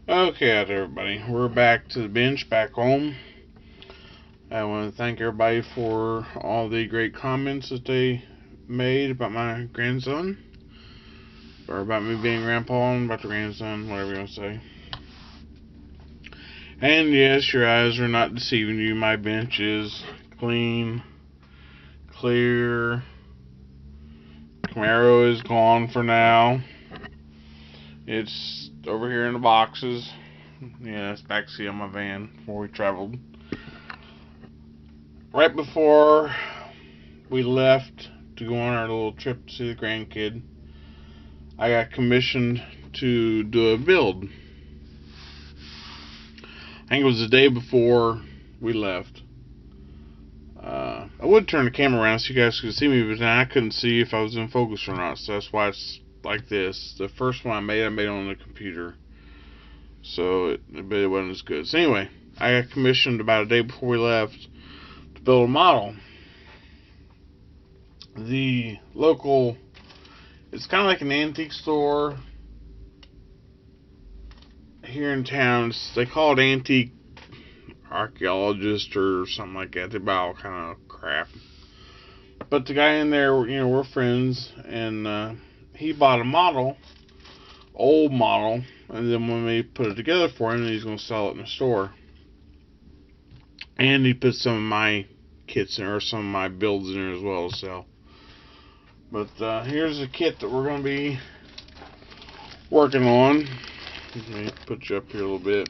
Okay, out there, everybody. We're back to the bench, back home. I want to thank everybody for all the great comments that they made about my grandson, or about me being grandpa and about the grandson, whatever you want to say. And yes, your eyes are not deceiving you. My bench is clean, clear. Camaro is gone for now. It's over here in the boxes. Yeah, it's backseat on my van before we traveled. Right before we left to go on our little trip to see the grandkid, I got commissioned to do a build. I think it was the day before we left. I would turn the camera around so you guys could see me, but then I couldn't see if I was in focus or not, so that's why it's like this. The first one I made on the computer, but it wasn't as good. So anyway, I got commissioned about a day before we left to build a model. The local, it's kind of like an antique store here in town. They call it Antique Archaeologist or something like that. They buy all kind of crap. But the guy in there, we're friends, and he bought a model, old model, and then when we put it together for him, he's going to sell it in the store. And he put some of my kits in, or some of my builds in there as well to sell. But here's the kit that we're going to be working on. Let me put you up here a little bit.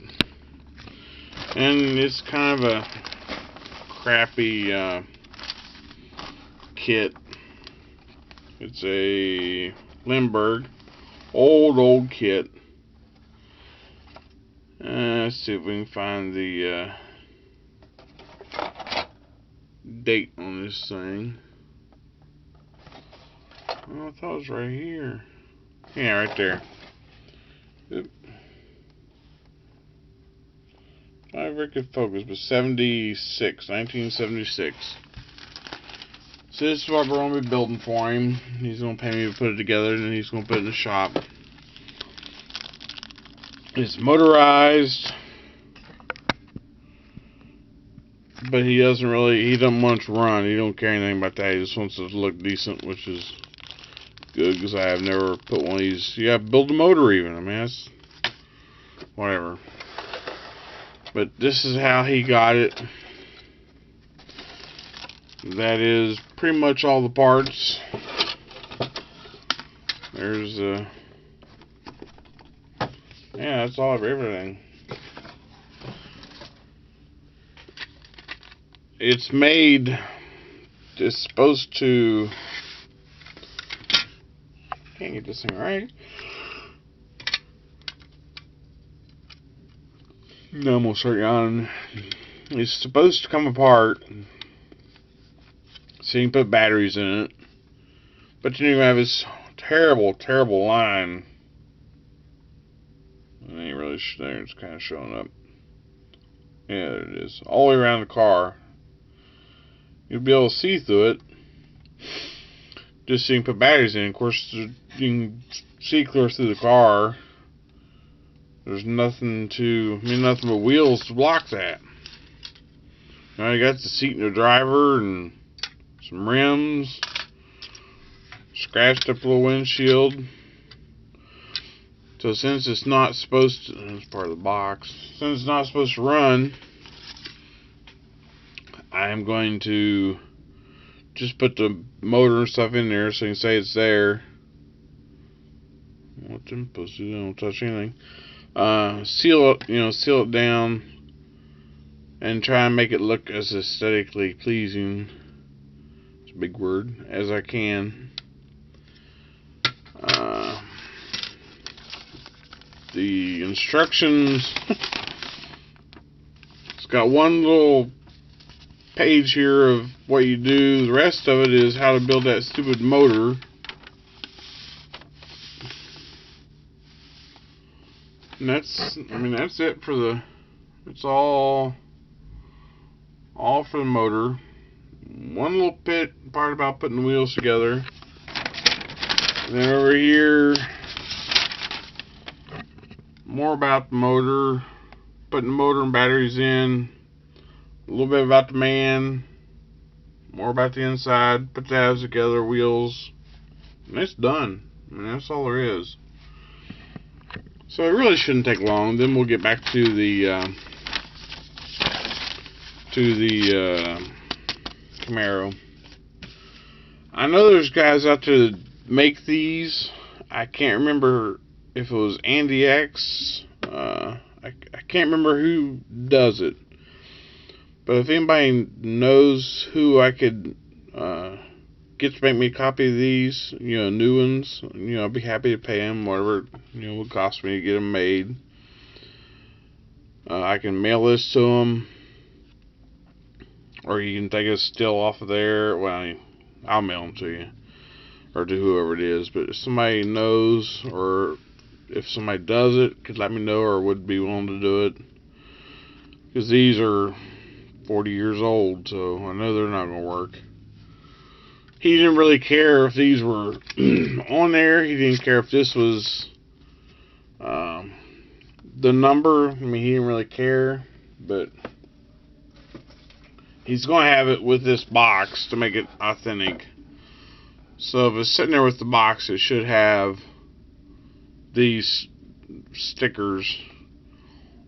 And it's kind of a crappy kit. It's a Lindbergh old kit. Let's see if we can find the date on this thing. Oh, I thought it was right here. Yeah, right there. Oop. Not very good focus, but 1976. So this is what we're going to be building for him. He's going to pay me to put it together, and then he's going to put it in the shop. It's motorized, but he doesn't want to run. He don't care anything about that. He just wants it to look decent, which is good, because I have never put one of these. You have to build a motor even. I mean, that's whatever. But this is how he got it. That is pretty much all the parts. There's yeah, that's all of everything. It's made, it's supposed to, can't get this thing right. No, I'm gonna start yawning. It's supposed to come apart so you can put batteries in it. But then you have this terrible line. It ain't really there, it's kind of showing up. Yeah, there it is. All the way around the car. You'll be able to see through it. Just so you can put batteries in. Of course, you can see clear through the car. There's nothing but wheels to block that. Now you got the seat in the driver and some rims. Scratched up a little windshield. So since it's not supposed to, that's part of the box. Since it's not supposed to run, I'm going to just put the motor and stuff in there so you can say it's there. What them supposed to do? Don't touch anything. Seal it down, and try and make it look as aesthetically pleasing, it's a big word, as I can. The instructions, it's got one little page here of what you do. The rest of it is how to build that stupid motor. And that's it for the, it's all for the motor. One little part about putting the wheels together. And then over here, more about the motor, putting the motor and batteries in, a little bit about the man, more about the inside, put the halves together, wheels, and it's done. I mean, that's all there is. So it really shouldn't take long. Then we'll get back to the Camaro. I know there's guys out there that make these. I can't remember if it was Andy X. I can't remember who does it. But if anybody knows who I could get to make me a copy of these, new ones, I'd be happy to pay them whatever, it would cost me to get them made. I can mail this to them, or you can take a still off of there. Well, I'll mail them to you, or to whoever it is. But if somebody knows, or if somebody does it, could let me know, or would be willing to do it. Because these are 40 years old, so I know they're not going to work. He didn't really care if these were on there. He didn't care if this was the number. I mean, he didn't really care, but he's going to have it with this box to make it authentic. So if it's sitting there with the box, it should have these stickers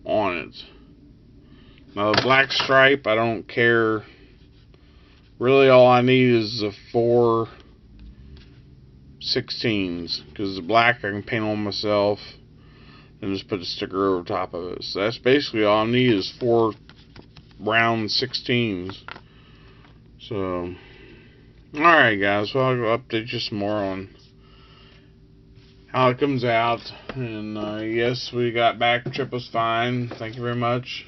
on it. Now the black stripe, I don't care. Really all I need is the 4 16s, because the black I can paint on myself and just put a sticker over top of it. So that's basically all I need is 4 round 16s. So alright guys, well I'll update you some more on how it comes out. And yes, we got back. Trip was fine. Thank you very much.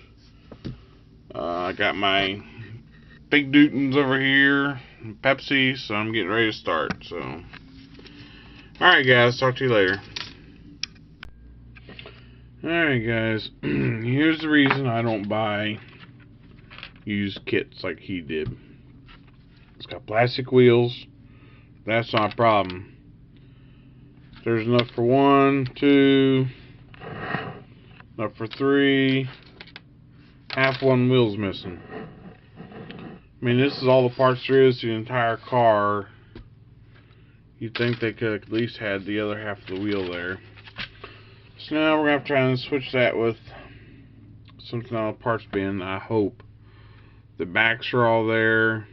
I got my Big Newtons over here, Pepsi, so I'm getting ready to start. So, alright guys, talk to you later. Alright guys, here's the reason I don't buy used kits like he did. It's got plastic wheels. That's not a problem. There's enough for 1, 2, enough for 3, half one wheel's missing. I mean, this is all the parts there is to the entire car. You'd think they could at least had the other half of the wheel there. So now we're going to have to try and switch that with something on the parts bin, I hope. The backs are all there.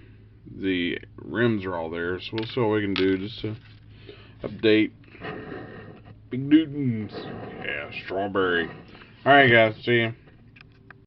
The rims are all there. So we'll see what we can do just to update. Big Newtons. Yeah, strawberry. Alright guys, see ya.